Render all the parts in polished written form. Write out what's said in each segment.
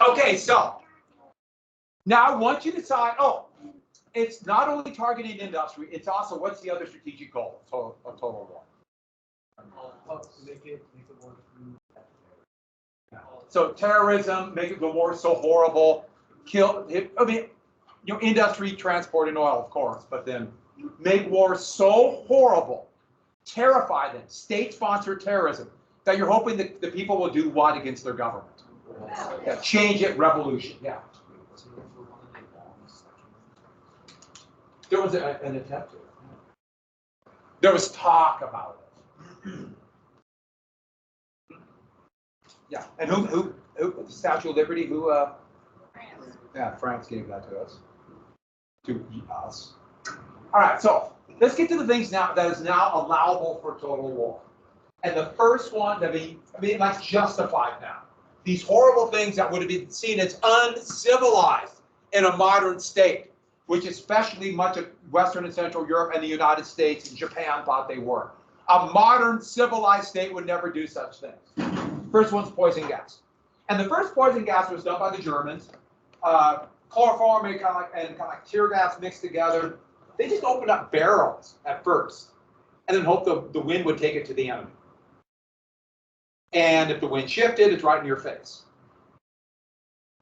Okay, so now once you decide, oh, it's not only targeting industry, it's also what's the other strategic goal of total war? Make it more So terrorism, make the war so horrible, industry, transport, and oil, of course, but then make war so horrible, terrify them, state-sponsored terrorism, that you're hoping that the people will do what against their government? Yeah, change it, revolution, yeah. There was an attempt to it. There was talk about it. Yeah, and who the Statue of Liberty, who, France. yeah, France gave that to us. To us. All right, so let's get to the things now that is now allowable for total war. And the first one, like justified now. These horrible things that would have been seen as uncivilized in a modern state, which especially much of Western and Central Europe and the United States and Japan thought they were. A modern civilized state would never do such things. First one's poison gas. And the first poison gas was done by the Germans. Chloroform and kind of like tear gas mixed together. They just opened up barrels at first and then hoped the wind would take it to the enemy. And if the wind shifted, it's right in your face.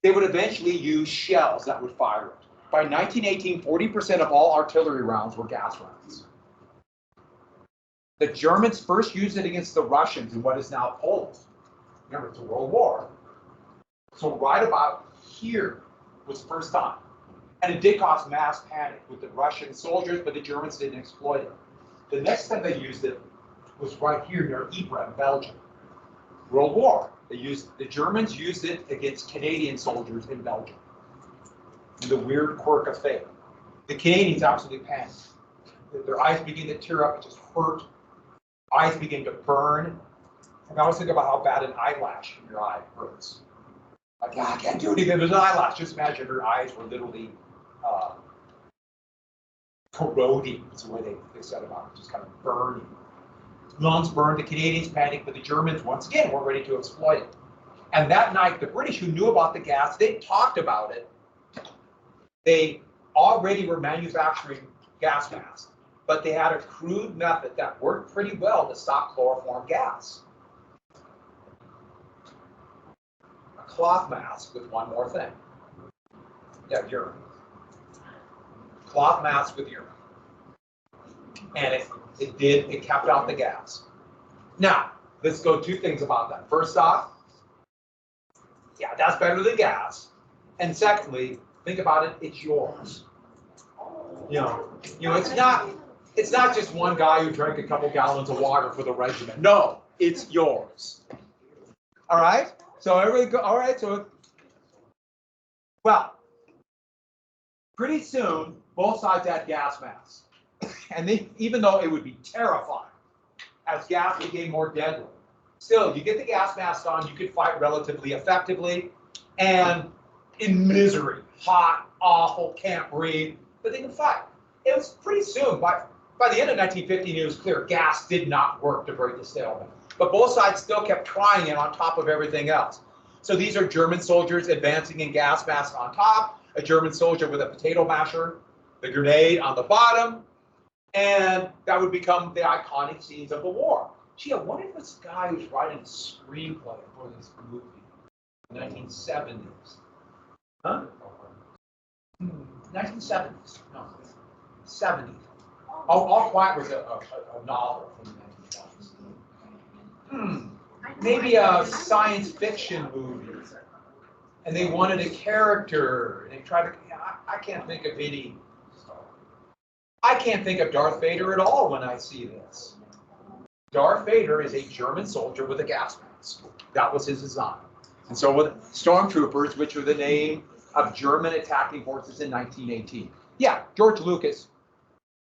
They would eventually use shells that would fire it. By 1918, 40% of all artillery rounds were gas rounds. The Germans first used it against the Russians in what is now Poland. Remember, it's a world war. So right about here was the first time. And it did cause mass panic with the Russian soldiers, but the Germans didn't exploit it. The next time they used it was right here near Ypres in Belgium. World War. The Germans used it against Canadian soldiers in Belgium. And the weird quirk of fate. The Canadians absolutely panicked. Their eyes begin to tear up, it just hurt. Eyes begin to burn. And I always think about how bad an eyelash in your eye hurts. Like, I can't do anything, there's an eyelash. Just imagine her eyes were literally corroding, is the way they said about it, just kind of burning. Lungs burned, the Canadians panicked, but the Germans, once again, weren't ready to exploit it. And that night, the British, who knew about the gas, they talked about it. They already were manufacturing gas masks, but they had a crude method that worked pretty well to stop chloroform gas. A cloth mask with one more thing. Yeah, urine. Cloth mask with urine. And it kept out the gas. Now, let's go two things about that. First off, yeah, that's better than gas. And secondly, think about it, it's yours. You know, it's not just one guy who drank a couple gallons of water for the regiment. No, it's yours. All right? So everybody go, all right, so, well, pretty soon, both sides had gas masks. And even though it would be terrifying as gas became more deadly, still, you get the gas mask on, you could fight relatively effectively, and in misery, hot, awful, can't breathe, but they can fight. It was pretty soon, by the end of 1915, it was clear gas did not work to break the stalemate. But both sides still kept trying it on top of everything else. So these are German soldiers advancing in gas masks on top, a German soldier with a potato masher, the grenade on the bottom, and that would become the iconic scenes of the war. Gee, I wonder if this guy who's writing a screenplay for this movie in the 1970s. Huh? 1970s. No, 70s. All Quiet was a novel from the 1920s. Maybe a science fiction movie. And they wanted a character, and they tried to, I can't think of any. I can't think of Darth Vader at all when I see this. Darth Vader is a German soldier with a gas mask. That was his design. And so with stormtroopers, which are the name of German attacking forces in 1918. Yeah, George Lucas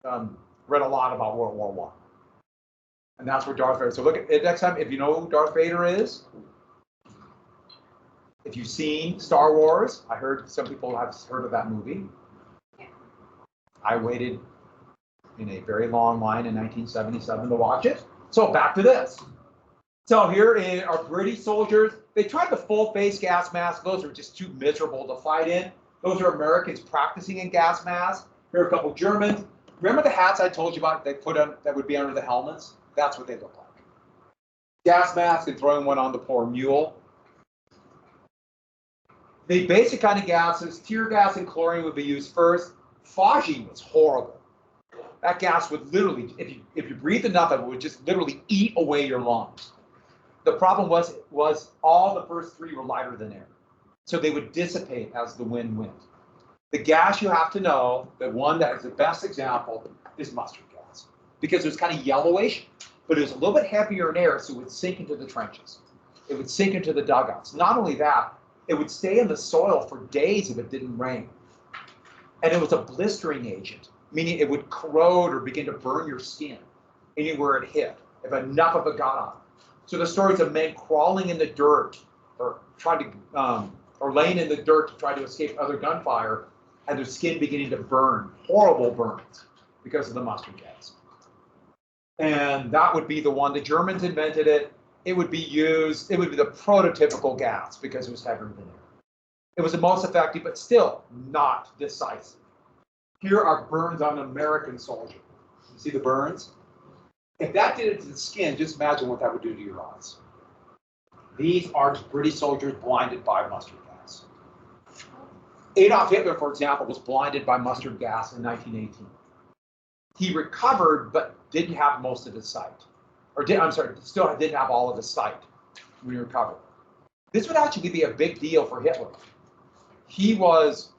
read a lot about World War I. And that's where Darth Vader, so look at it next time, if you know who Darth Vader is, if you've seen Star Wars, I heard some people have heard of that movie. I waited in a very long line in 1977 to watch it. So back to this. So here are British soldiers. They tried the full face gas mask. Those are just too miserable to fight in. Those are Americans practicing in gas masks. Here are a couple Germans. Remember the hats I told you about they put on that would be under the helmets? That's what they look like. Gas mask and throwing one on the poor mule. The basic kind of gases, tear gas and chlorine would be used first. Phosgene was horrible. That gas would literally, if you breathed enough of it, would just literally eat away your lungs. The problem was all the first three were lighter than air. So they would dissipate as the wind went. The gas you have to know, the one that is the best example is mustard gas. Because it was kind of yellowish, but it was a little bit heavier in air, so it would sink into the trenches. It would sink into the dugouts. Not only that, it would stay in the soil for days if it didn't rain. And it was a blistering agent, meaning it would corrode or begin to burn your skin anywhere it hit, if enough of it got on. So the stories of men crawling in the dirt or trying to, or laying in the dirt to try to escape other gunfire, and their skin beginning to burn, horrible burns because of the mustard gas. And that would be the one, the Germans invented it. It would be used, it would be the prototypical gas because it was heavier than air. It was the most effective, but still not decisive. Here are burns on an American soldier. You see the burns? If that did it to the skin, just imagine what that would do to your eyes. These are British soldiers blinded by mustard gas. Adolf Hitler, for example, was blinded by mustard gas in 1918. He recovered, but didn't have most of his sight. Still didn't have all of his sight when he recovered. This would actually be a big deal for Hitler. He was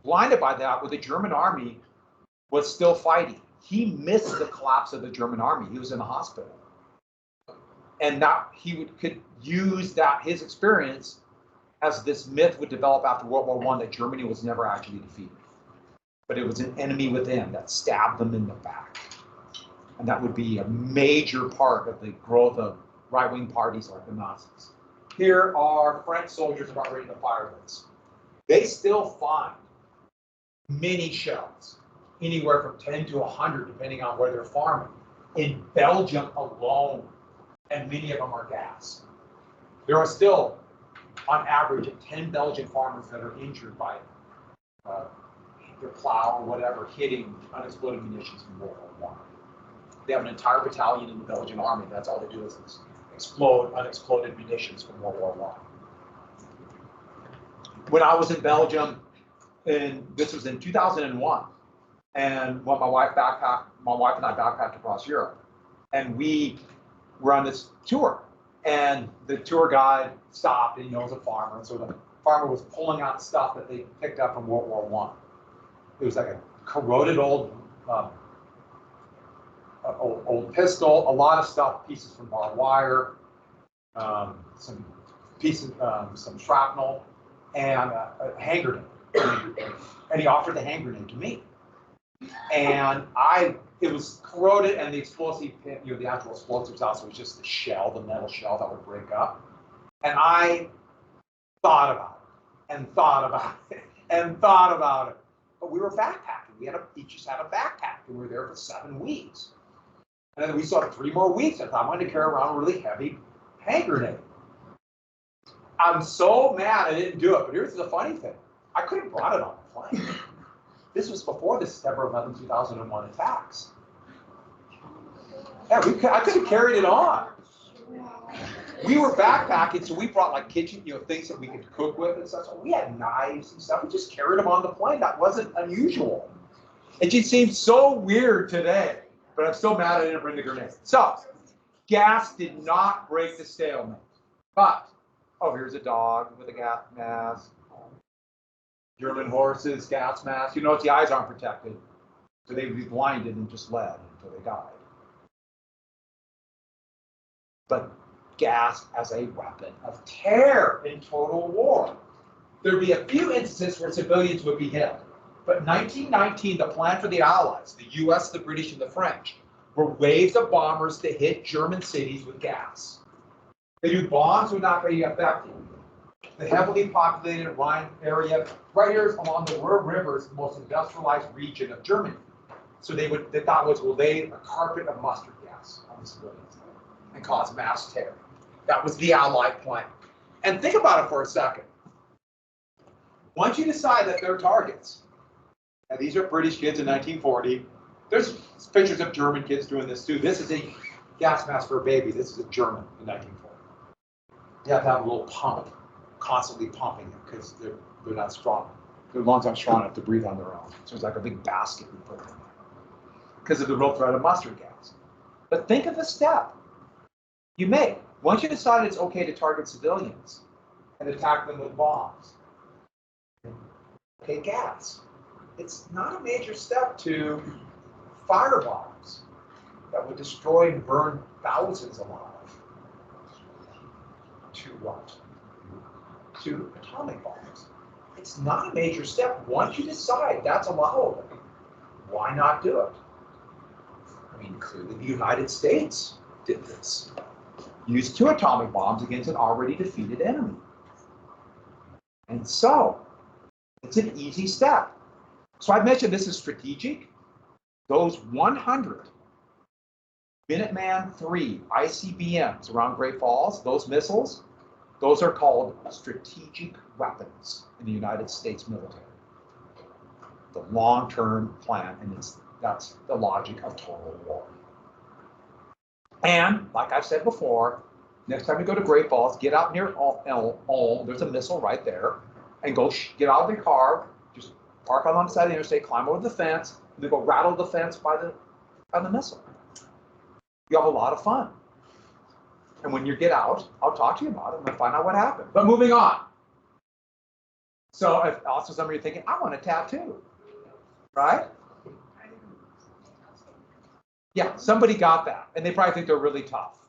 blinded by that, when the German army was still fighting. He missed the collapse of the German army. He was in the hospital. And that he could use that, his experience, as this myth would develop after World War I, that Germany was never actually defeated. But it was an enemy within that stabbed them in the back. And that would be a major part of the growth of right-wing parties like the Nazis. Here are French soldiers about ready to fire this. They still find many shells, anywhere from 10 to 100, depending on where they're farming, in Belgium alone, and many of them are gas. There are still, on average, 10 Belgian farmers that are injured by their plow or whatever hitting unexploded munitions from World War I. They have an entire battalion in the Belgian army. That's all they do is explode unexploded munitions from World War I. When I was in Belgium, and this was in 2001, and when my wife and I backpacked across Europe, and we were on this tour, and the tour guide stopped, and he knows a farmer, and so the farmer was pulling out stuff that they picked up from World War I. It was like a corroded old pistol, a lot of stuff, pieces from barbed wire, some pieces, some shrapnel, and a hand grenade. And he offered the hand grenade to me. And it was corroded, and the explosive, the actual explosives also was just the shell, the metal shell that would break up. And I thought about it, and thought about it, and thought about it. But we were backpacking. We just had a backpack, and we were there for 7 weeks. And then we saw 3 more weeks. I thought I wanted to carry around a really heavy hand grenade. I'm so mad I didn't do it. But here's the funny thing. I could have brought it on the plane. This was before the September 11, 2001 attacks. Yeah, I could have carried it on. We were backpacking, so we brought like kitchen, things that we could cook with and stuff. So we had knives and stuff. We just carried them on the plane. That wasn't unusual. It just seems so weird today. But I'm still mad I didn't bring the grenade. So, gas did not break the stalemate. But, here's a dog with a gas mask. German horses, gas mask. You notice the eyes aren't protected. So they would be blinded and just led until they died. But gas as a weapon of terror in total war. There'd be a few instances where civilians would be hit. But in 1919, the plan for the Allies, the US, the British, and the French, were waves of bombers to hit German cities with gas. They knew bombs would not be effective. The heavily populated Rhine area, right here along the Ruhr River, is the most industrialized region of Germany. So they thought was, we'll lay a carpet of mustard gas on the civilians and cause mass terror. That was the Allied plan. And think about it for a second. Once you decide that they're targets, and these are British kids in 1940, there's pictures of German kids doing this too. This is a gas mask for a baby. This is a German in 1940. You have to have a little pump, constantly pumping it because they're not strong. Their lungs aren't strong enough to breathe on their own. So it's like a big basket we put in there because of the real threat of mustard gas. But think of the step you make. Once you decide it's okay to target civilians and attack them with bombs, okay, gas. It's not a major step to fire bombs that would destroy and burn thousands alive. To what? To atomic bombs. It's not a major step. Once you decide that's allowable, why not do it? I mean, clearly the United States did this. Used 2 atomic bombs against an already defeated enemy. And so, it's an easy step. So I've mentioned this is strategic. Those 100 Minuteman III ICBMs around Great Falls, those missiles, those are called strategic weapons in the United States military. The long-term plan, and that's the logic of total war. And like I've said before, next time you go to Great Falls, get out near Ulm, there's a missile right there, and go get out of the car, just park on the side of the interstate, climb over the fence, and then go rattle the fence by the missile. You have a lot of fun. And when you get out, I'll talk to you about it and find out what happened. But moving on. So if also some of you are thinking, I want a tattoo, right? Yeah, somebody got that, and they probably think they're really tough.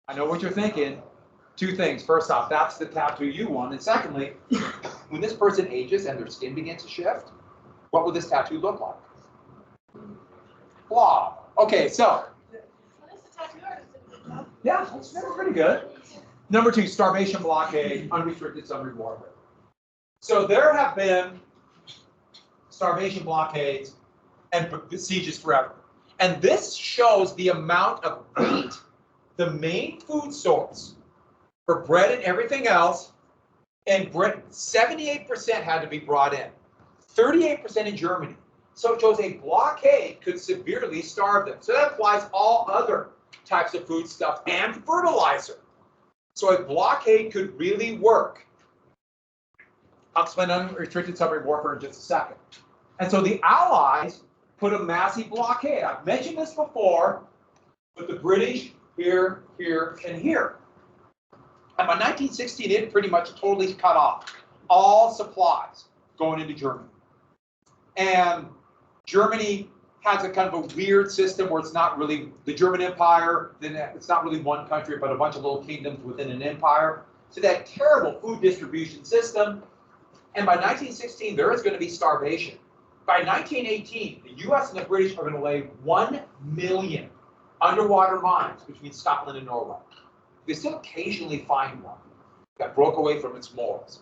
I know what you're thinking. 2 things. First off, that's the tattoo you want. And secondly, when this person ages and their skin begins to shift, what will this tattoo look like? Blob. Okay, so. Yeah, that's pretty good. Number 2, starvation blockade, unrestricted submarine warfare. So there have been starvation blockades and sieges forever. And this shows the amount of wheat, the main food source for bread and everything else. In Britain, 78% had to be brought in, 38% in Germany. So it shows a blockade could severely starve them. So that applies all other types of food stuff and fertilizer. So a blockade could really work. I'll explain unrestricted submarine warfare in just a second. And so the Allies put a massive blockade. I've mentioned this before, but the British here, here, and here. And by 1916, it pretty much totally cut off all supplies going into Germany. And Germany has a kind of a weird system where it's not really the German Empire, then it's not really one country, but a bunch of little kingdoms within an empire. So that terrible food distribution system. And by 1916, there is going to be starvation. By 1918, the US and the British are going to lay 1 million underwater mines between Scotland and Norway. They still occasionally find one that broke away from its moors.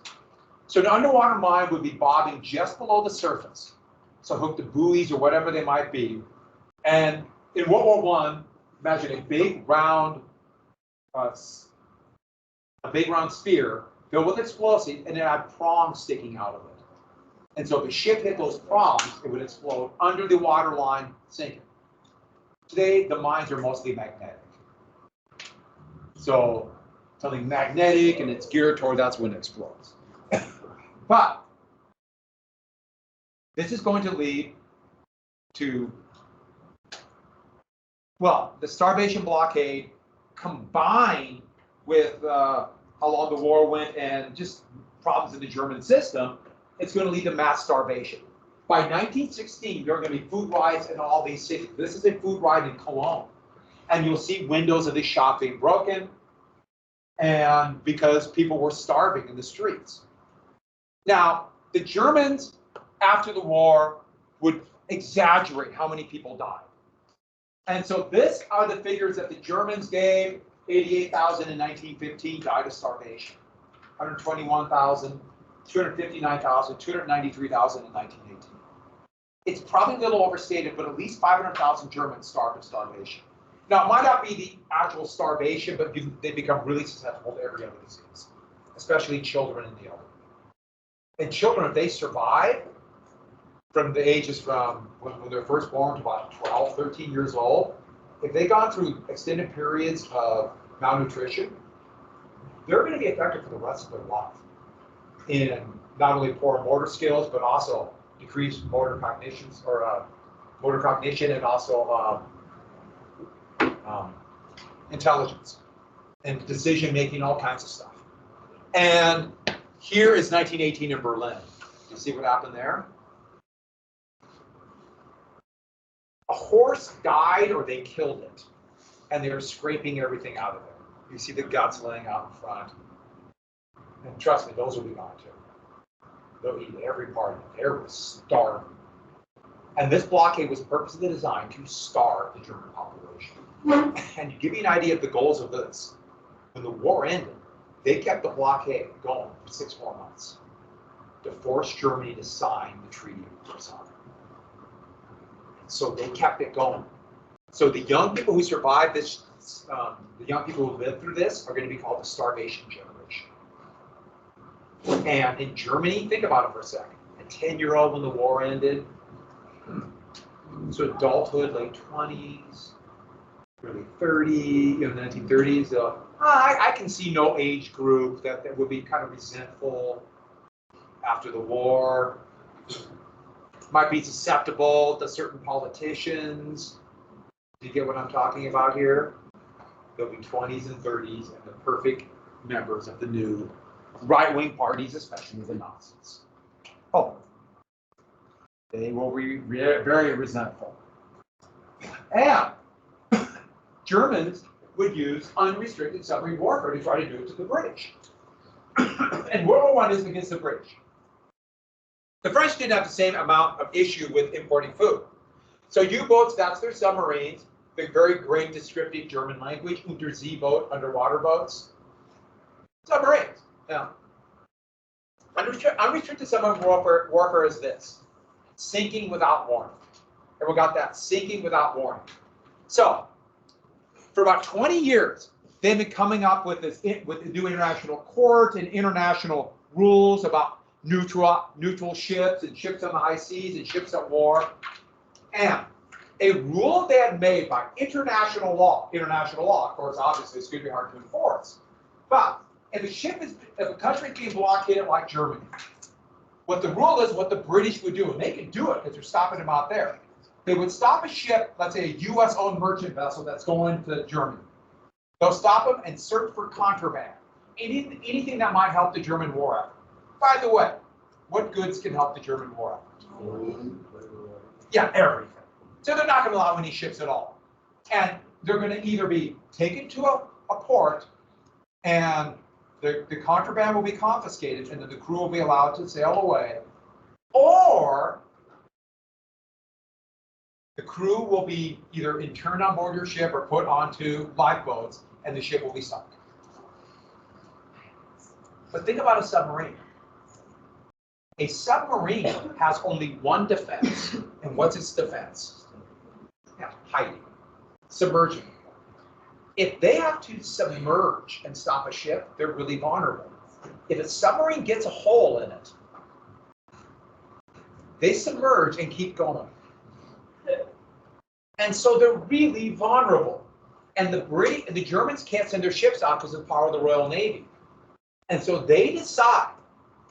So an underwater mine would be bobbing just below the surface. So hooked to buoys or whatever they might be. And in World War I, imagine a big round sphere filled with explosive, and it had prongs sticking out of it. And so if a ship hit those prongs, it would explode under the water line, sinking. Today, the mines are mostly magnetic. So something magnetic and it's geared toward, that's when it explodes. But this is going to lead to, well, the starvation blockade combined with how long the war went and just problems in the German system, it's going to lead to mass starvation. By 1916, there are going to be food riots in all these cities. This is a food riot in Cologne. And you'll see windows of the shop being broken, and because people were starving in the streets. Now, the Germans, after the war, would exaggerate how many people died. And so this are the figures that the Germans gave. 88,000 in 1915 died of starvation. 121,000, 259,000, 293,000 in 1918. It's probably a little overstated, but at least 500,000 Germans starved of starvation. Now, it might not be the actual starvation, but they become really susceptible to every other disease, especially children and the elderly. And children, if they survive from the ages from when they're first born to about 12, 13 years old, if they've gone through extended periods of malnutrition, they're going to be affected for the rest of their life in not only poor motor skills, but also decreased motor cognitions or motor cognition and also intelligence and decision making, all kinds of stuff. And here is 1918 in Berlin. You see what happened there? A horse died or they killed it, and they were scraping everything out of there. You see the guts laying out in front. And trust me, those will be gone too. They'll eat every part of it. They were starving. And this blockade was purposely designed to starve the German population. And to give you an idea of the goals of this, when the war ended, they kept the blockade going for 6 more months to force Germany to sign the Treaty of Versailles. So they kept it going. So the young people who survived this, the young people who lived through this are going to be called the starvation generation. And in Germany, think about it for a second. A 10-year-old when the war ended, so adulthood, late 20s, early 30s, 1930s. I can see no age group that would be kind of resentful after the war. Might be susceptible to certain politicians. Do you get what I'm talking about here? They'll be 20s and 30s and the perfect members of the new right-wing parties, especially the Nazis. Oh, they will be very resentful. And Germans would use unrestricted submarine warfare to try to do it to the British. And World War I is against the British. The French didn't have the same amount of issue with importing food. So U-boats, that's their submarines, the very great descriptive German language, Unterseeboot, underwater boats. Submarines, yeah. Unrestricted submarine warfare is this, sinking without warning. Everyone got that? Sinking without warning. So, for about 20 years, they've been coming up with this, with the new international court and international rules about neutral ships and ships on the high seas and ships at war. And a rule they had made by international law, of course, obviously it's going to be hard to enforce. But if a country is being blockaded like Germany, what the rule is, what the British would do, and they can do it because they're stopping them out there. They would stop a ship, let's say a US-owned merchant vessel that's going to Germany. They'll stop them and search for contraband, anything that might help the German war effort. By the way, what goods can help the German war effort? Yeah, everything. So they're not going to allow any ships at all. And they're going to either be taken to a port and the contraband will be confiscated and then the crew will be allowed to sail away, or the crew will be either interned on board your ship or put onto lifeboats and the ship will be sunk. But think about a submarine. A submarine has only one defense. And what's its defense? Yeah, hiding, submerging. If they have to submerge and stop a ship, they're really vulnerable. If a submarine gets a hole in it, they submerge and keep going. And so they're really vulnerable. And the Germans can't send their ships out because of the power of the Royal Navy. And so they decide,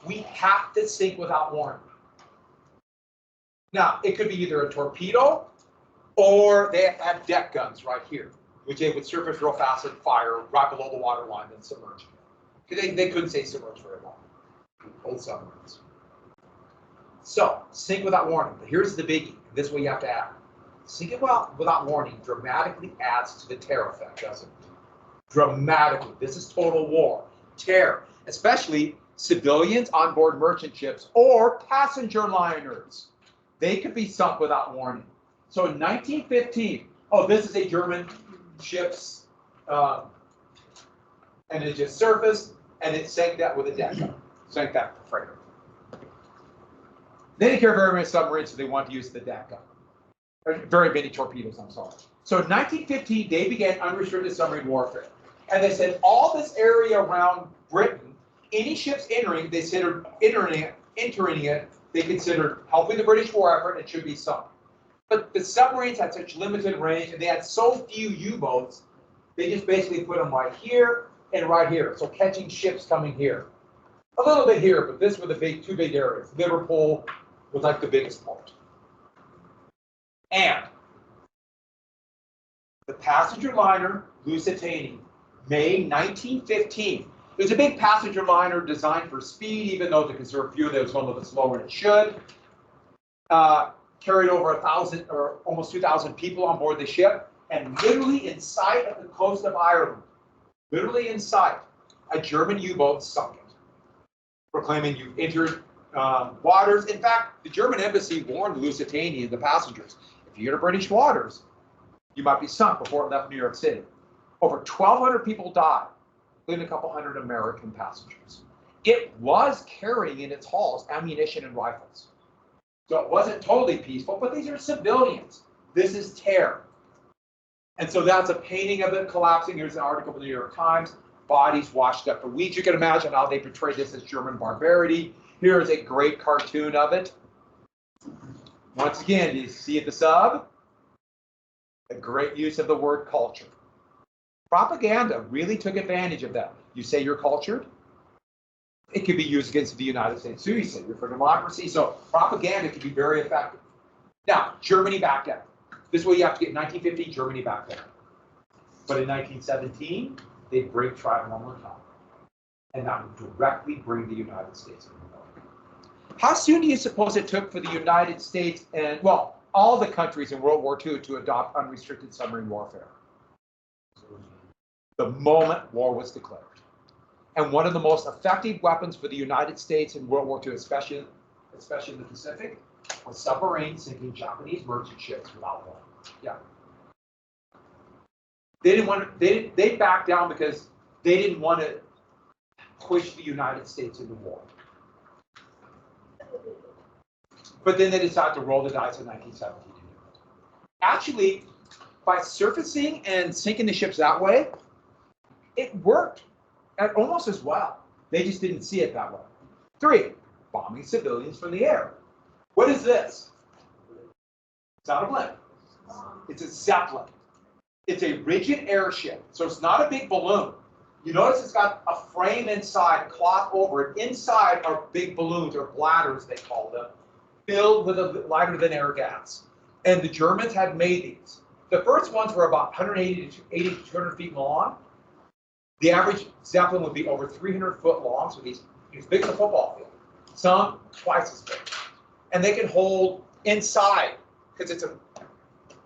we have to sink without warning. Now, it could be either a torpedo or they have deck guns right here, which they would surface real fast and fire right below the water line and submerge. They couldn't stay submerged very long, old submarines. So, sink without warning. But here's the biggie. This is what you have to add. Sinking without warning dramatically adds to the terror effect, doesn't it? Dramatically. This is total war. Terror. Especially civilians on board merchant ships or passenger liners. They could be sunk without warning. So in 1915, this is a German ship's, and it just surfaced, and it sank that with a deck gun. Sank that freighter. They didn't care very many submarines, so they wanted to use the deck gun. Very many torpedoes, I'm sorry. So in 1915, they began unrestricted submarine warfare. And they said all this area around Britain, any ships entering, they considered entering it, they considered helping the British war effort and should be sunk. But the submarines had such limited range and they had so few U-boats, they just basically put them right here and right here. So catching ships coming here. A little bit here, but this were the two big areas. Liverpool was like the biggest port. And the passenger liner Lusitania, May 1915. It was a big passenger liner designed for speed, even though to conserve fuel, it was going a little bit slower than it should. Carried over 1,000 or almost 2,000 people on board the ship, and literally in sight of the coast of Ireland, literally in sight, a German U-boat sunk it, proclaiming you've entered waters. In fact, the German embassy warned the Lusitania, the passengers, if you enter British waters, you might be sunk before it left New York City. Over 1,200 people died, including a couple hundred American passengers. It was carrying in its hulls ammunition and rifles. So it wasn't totally peaceful, but these are civilians. This is terror. And so that's a painting of it collapsing. Here's an article from the New York Times. Bodies washed up for weeks. You can imagine how they portrayed this as German barbarity. Here is a great cartoon of it. Once again, you see at the sub, a great use of the word culture. Propaganda really took advantage of that. You say you're cultured, it could be used against the United States. So you say you're for democracy. So propaganda can be very effective. Now, Germany backed out. This is what you have to get. 1950, Germany backed out. But in 1917, they break trial one more time. And that would directly bring the United States into the war. How soon do you suppose it took for the United States and, well, all the countries in World War II to adopt unrestricted submarine warfare? The moment war was declared. And one of the most effective weapons for the United States in World War II, especially in the Pacific, was submarines sinking Japanese merchant ships without warning. Yeah. They didn't want to, they backed down because they didn't want to push the United States into war. But then they decided to roll the dice in 1917. Actually, by surfacing and sinking the ships that way, it worked almost as well. They just didn't see it that way. 3, bombing civilians from the air. What is this? It's not a blimp. It's a Zeppelin. It's a rigid airship, so it's not a big balloon. You notice it's got a frame inside, cloth over it. Inside are big balloons, or bladders they call them, filled with a lighter than air gas. And the Germans had made these. The first ones were about 180 to 200 feet long. The average Zeppelin would be over 300 foot long, so these big as a football field. Some twice as big. And they can hold inside,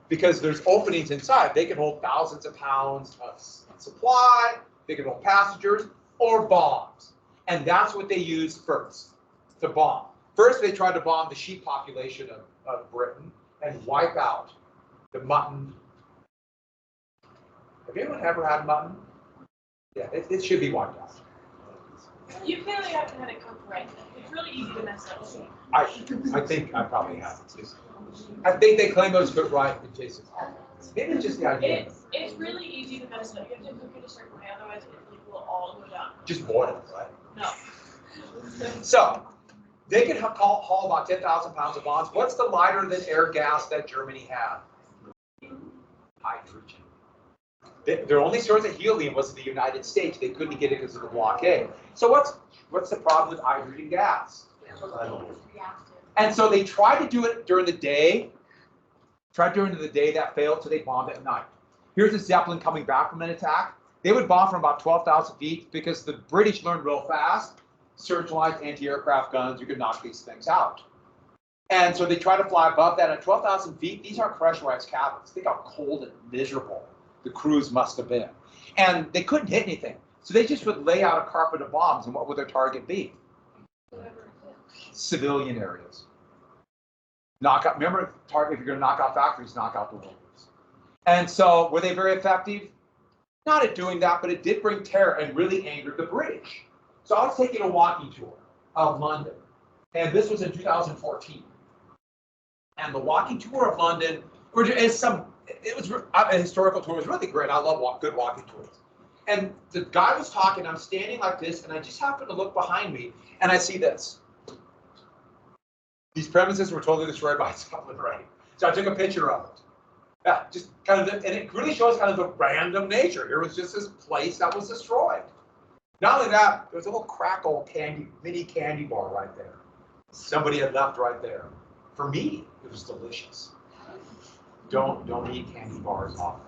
because there's openings inside, they can hold thousands of pounds of supply, they can hold passengers, or bombs. And that's what they used first, to bomb. First, they tried to bomb the sheep population of Britain and wipe out the mutton. Have anyone ever had mutton? Yeah, it should be wiped out. You clearly haven't had it cooked right. It's really easy to mess up. I think I probably have. I think they claim it was cooked right in Jason. Maybe it's just the idea. It's really easy to mess up. You have to cook it a certain way, otherwise it will all go down. Just boil it, right? No. So they can haul about 10,000 pounds of bombs. What's the lighter than air gas that Germany had? Hydrogen. Their only source of helium was in the United States. They couldn't get it because of the blockade. So what's the problem with hydrogen gas? And so they tried to do it during the day. That failed, so they bombed at night. Here's a Zeppelin coming back from an attack. They would bomb from about 12,000 feet because the British learned real fast. Searchlights, anti-aircraft guns, you could knock these things out. And so they try to fly above that at 12,000 feet. These aren't pressurized cabins. Think how cold and miserable the crews must have been. And they couldn't hit anything. So they just would lay out a carpet of bombs, and what would their target be? Civilian areas. Remember, if you're going to knock out factories, knock out the workers. And so were they very effective? Not at doing that, but it did bring terror and really angered the British. So I was taking a walking tour of London, and this was in 2014. And the walking tour of London, it was a historical tour. It was really great. I love good walking tours. And the guy was talking. I'm standing like this, and I just happened to look behind me, and I see this. These premises were totally destroyed by Scotland Rain. So I took a picture of it. Yeah, just kind of, and it really shows kind of the random nature. Here was just this place that was destroyed. Not only that, there was a little crackle mini candy bar right there. Somebody had left right there. For me, it was delicious. Don't eat candy bars off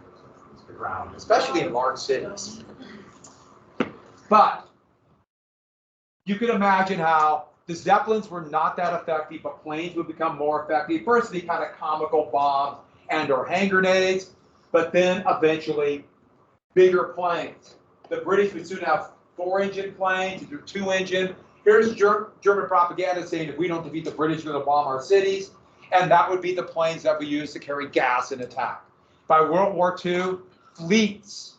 the ground, especially in large cities. But you can imagine how the Zeppelins were not that effective, but planes would become more effective. First, the kind of comical bombs and or hand grenades, but then eventually bigger planes. The British would soon have 4-engine planes, either 2-engine. Here's German propaganda saying if we don't defeat the British, we're going to bomb our cities. And that would be the planes that we use to carry gas and attack. By World War II, fleets.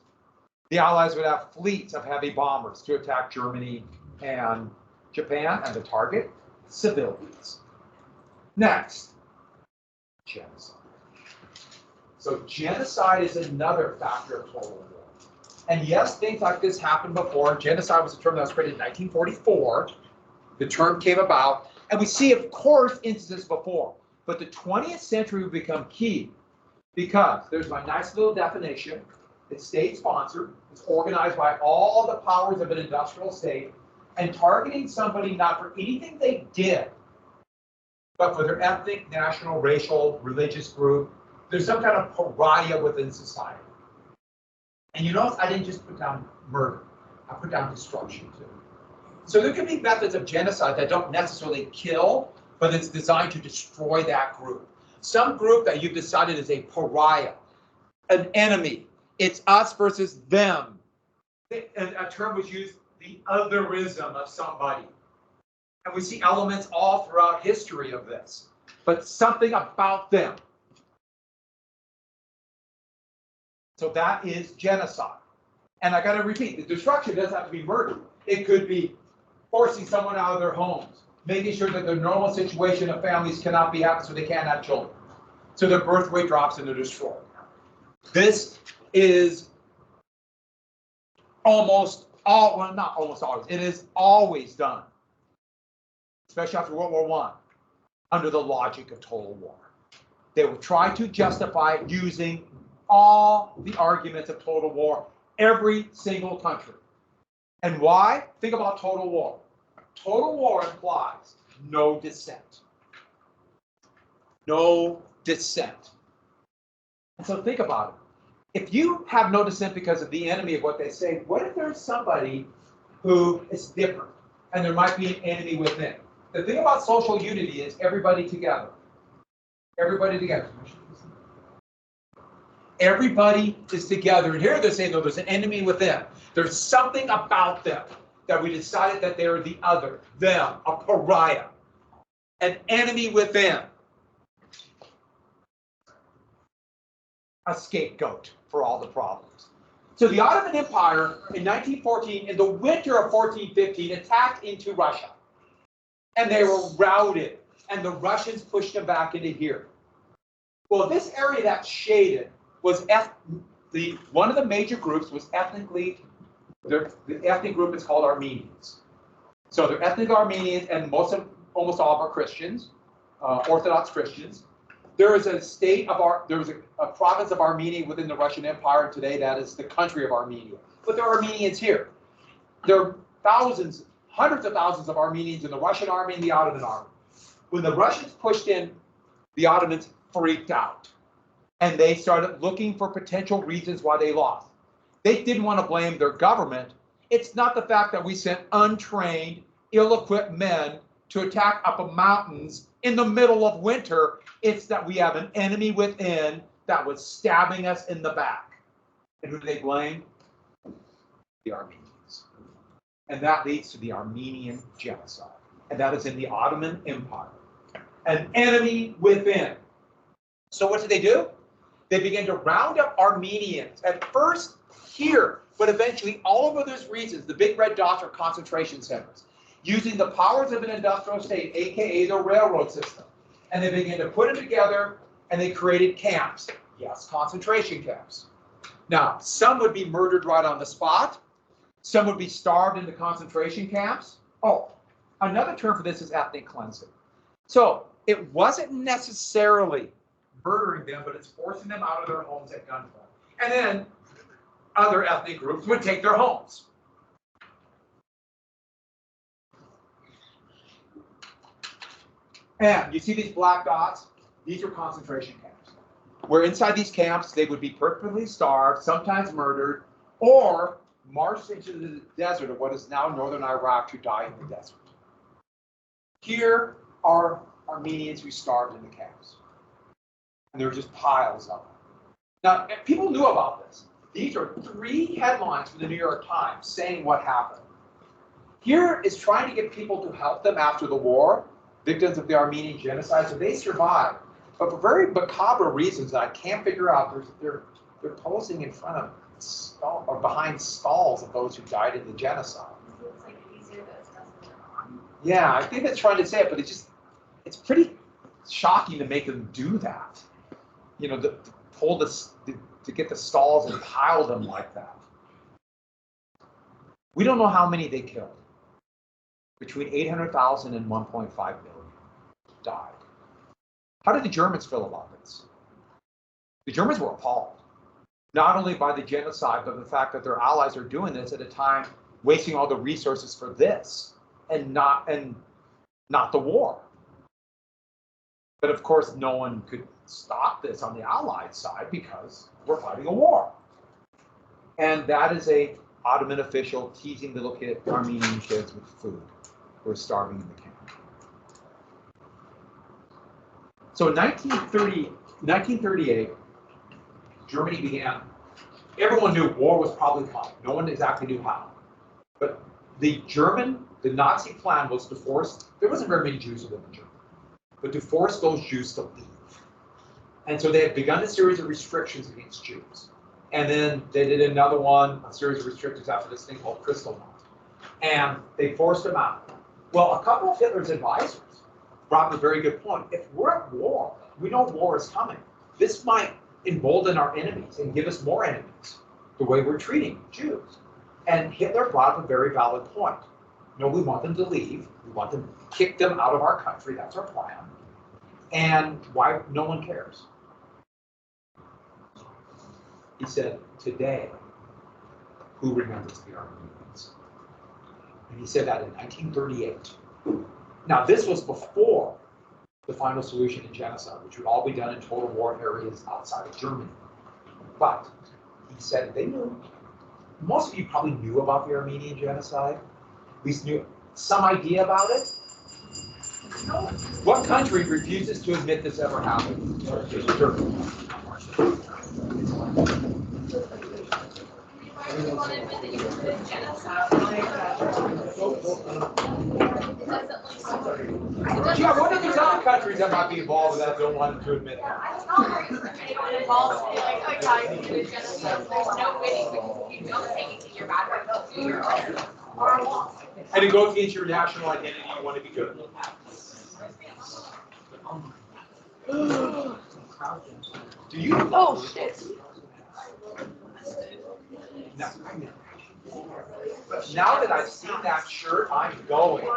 The Allies would have fleets of heavy bombers to attack Germany and Japan, and the target, civilians. Next, genocide. So genocide is another factor of total war. And yes, things like this happened before. Genocide was a term that was created in 1944. The term came about, and we see, of course, instances before. But the 20th century will become key because there's my nice little definition. It's state-sponsored. It's organized by all the powers of an industrial state and targeting somebody not for anything they did, but for their ethnic, national, racial, religious group. There's some kind of pariah within society. And you notice I didn't just put down murder. I put down destruction too. So there can be methods of genocide that don't necessarily kill, but it's designed to destroy that group. Some group that you've decided is a pariah, an enemy. It's us versus them. A term was used, the otherism of somebody. And we see elements all throughout history of this, but something about them. So that is genocide. And I got to repeat, the destruction doesn't have to be murder. It could be forcing someone out of their homes, making sure that the normal situation of families cannot be happening so they can't have children. So their birth rate drops and they're destroyed. This is almost all, well, not almost always, it is always done, especially after World War I, under the logic of total war. They will try to justify it using all the arguments of total war, every single country. And why? Think about total war. Total war implies no dissent. No dissent. And so think about it. If you have no dissent because of the enemy of what they say, what if there's somebody who is different and there might be an enemy within? The thing about social unity is everybody together. Everybody together. Everybody is together. And here they're saying, no, there's an enemy within. There's something about them that we decided that they're the other, them, a pariah, an enemy within, a scapegoat for all the problems. So the Ottoman Empire in 1914, in the winter of 1415, attacked into Russia. And they were routed, and the Russians pushed them back into here. Well, this area that's shaded was one of the major groups was ethnically, the ethnic group is called Armenians. So they're ethnic Armenians, and almost all of them are Christians, Orthodox Christians. There is a province of Armenia within the Russian Empire today that is the country of Armenia. But there are Armenians here. There are thousands, hundreds of thousands of Armenians in the Russian army and the Ottoman army. When the Russians pushed in, the Ottomans freaked out. And they started looking for potential reasons why they lost. They didn't want to blame their government. It's not the fact that we sent untrained, ill-equipped men to attack up mountains in the middle of winter. It's that we have an enemy within that was stabbing us in the back. And who do they blame? The Armenians. And that leads to the Armenian genocide. And that is in the Ottoman Empire. An enemy within. So what did they do? They began to round up Armenians, at first here, but eventually all over those regions. The big red dots are concentration centers, using the powers of an industrial state, aka the railroad system. And they began to put them together, and they created camps. Yes, concentration camps. Now, some would be murdered right on the spot. Some would be starved into concentration camps. Oh, another term for this is ethnic cleansing. So it wasn't necessarily murdering them, but it's forcing them out of their homes at gunpoint. And then other ethnic groups would take their homes. And you see these black dots? These are concentration camps. Where inside these camps, they would be perfectly starved, sometimes murdered, or marched into the desert of what is now northern Iraq to die in the desert. Here are Armenians who starved in the camps. And there were just piles of them. Now, people knew about this. These are 3 headlines from the New York Times saying what happened. Here is trying to get people to help them after the war, victims of the Armenian genocide, so they survived. But for very macabre reasons that I can't figure out, they're posing in front of or behind skulls of those who died in the genocide. It's like easier that it's nothing wrong. Yeah, I think that's trying to say it, but it's pretty shocking to make them do that. You know, to get the stalls and pile them like that. We don't know how many they killed. Between 800,000 and 1.5 million died. How did the Germans feel about this? The Germans were appalled. Not only by the genocide, but the fact that their allies are doing this at a time wasting all the resources for this and not the war. But of course, no one could stop this on the Allied side because we're fighting a war. And that is a Ottoman official teasing little Armenian kids with food who are starving in the camp. So in 1938, Germany began. Everyone knew war was probably coming. No one exactly knew how. But the Nazi plan was to force, there wasn't very many Jews who lived in Germany, but to force those Jews to leave. And so they had begun a series of restrictions against Jews. And then they did another one, a series of restrictions after this thing called Kristallnacht. And they forced them out. Well, a couple of Hitler's advisors brought up a very good point. If we're at war, we know war is coming. This might embolden our enemies and give us more enemies, the way we're treating Jews. And Hitler brought up a very valid point. No, we want them to leave. We want them to kick them out of our country. That's our plan. And why no one cares? He said, today, who remembers the Armenians? And he said that in 1938. Now, this was before the final solution in genocide, which would all be done in total war areas outside of Germany. But he said they knew. Most of you probably knew about the Armenian genocide. At least knew some idea about it. What country refuses to admit this ever happened? Turkey. Yeah, what are these other countries that might be involved with that don't want to admit it? It's not very anyone involved to be like, oh yeah, you can do genocide. There's no winning because if you don't take it, you're bad. And it goes against your national identity. You want to be good. Do you? Oh shit. Now that I've seen that shirt, I'm going.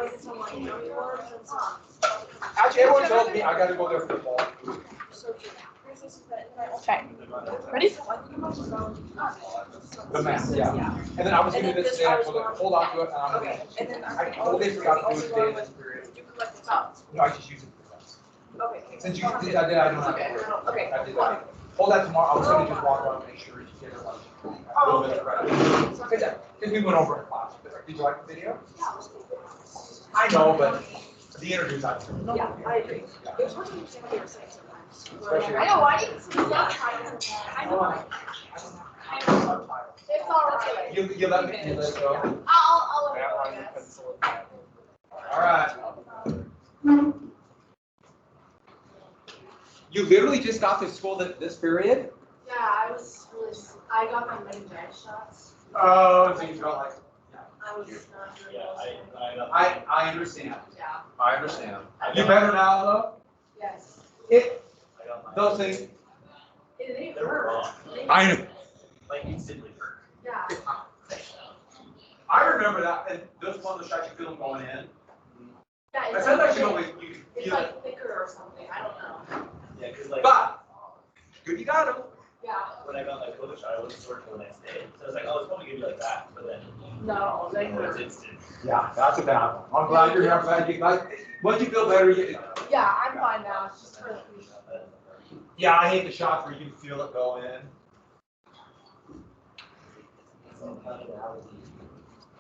Actually, everyone tells me I got to go there for the ball. Okay. Ready? The map, yeah. And then I was going to do this today. I told them, hold on to it. And I totally forgot to do it today in this period. No, I just use it for this. Okay. Since you did, I don't have to. Okay. I did that. Hold that tomorrow. I was going to just walk around and make sure you get it like a little bit of credit. Because we went over in class. Did you like the video? I know, but the interviews I did. Yeah, I agree. It was hard to understand what they were saying sometimes. Especially- I know, why didn't you love titles? I know. It's all right. You let me let it go. I'll let it go, All right. You literally just got to school this period? Yeah, I was really, I got my meningitis shots. Oh, so you felt like. I was not doing those. I understand. Yeah, I understand. You better now, though? yes. Those things, It ain't They were hurt. wrong. I know. Like instantly hurt. Yeah. I remember that, and those one of the shots you feel them going in. Yeah, I it's said that like, you always, you it's feel it, like thicker or something, I don't know. Yeah, because like but, good you got him. Yeah. when I got my COVID shot, I wasn't sore till the next day. So I was like, oh, it's probably gonna be like that. But then No, they it was hurt. instant. Yeah, that's a bad one. I'm glad you're here, I'm glad you, like, once you feel better, you, Yeah, I'm fine now, it's just for yeah, I hate the shots where you can feel it go in.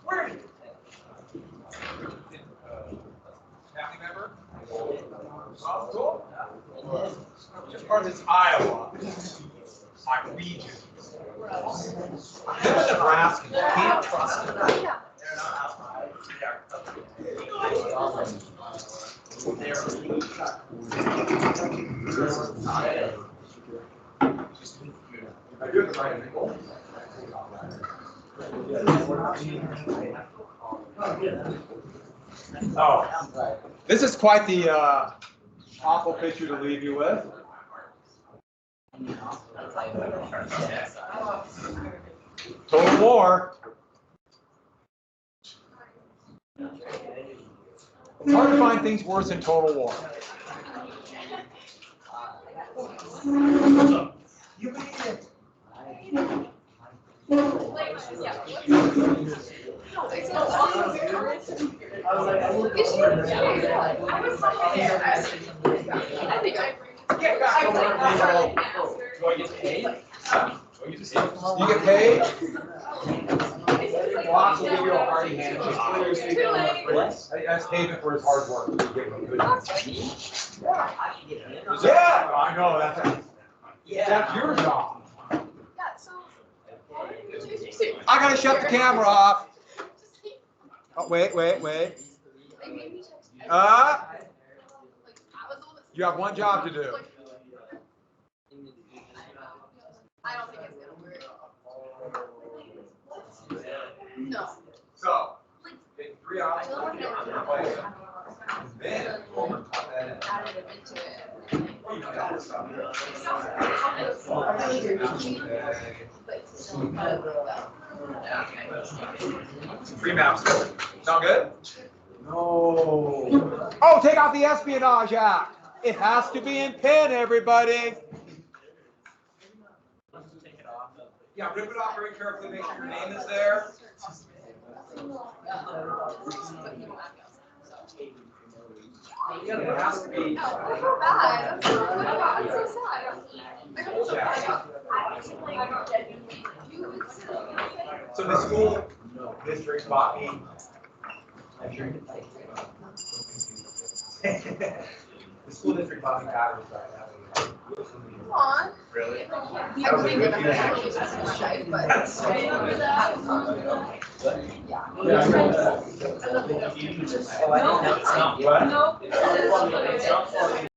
Where are you? Family member? Oh, cool. Just part of this Iowa, my region. Live in Nebraska, you can't trust them. Yeah. They're not outside. I do it right angle. Oh, this is quite the awful picture to leave you with. Total War. It's hard to find things worse than Total War. You made it. Get back over there. Do I get paid? Huh? You get paid? Boss will give you a hearty handshake. That's payment for his hard work. You give him a good yeah, I know, that's your job. I gotta shut the camera off. Oh, wait. You have one job to do. I don't think it's gonna work. No. So, in 3 hours. Then, Added it into it. Three maps. Sound good? No. Oh, take out the Espionage Act. It has to be in pen, everybody. Yeah, rip it off very carefully. Make sure your name is there. It has to be. I feel bad. I'm so sad. So the school district bought me. The school district bought me batteries right now. Come on. Really? I couldn't get a handle, which is shy, but. Oh, I didn't know it's not. No.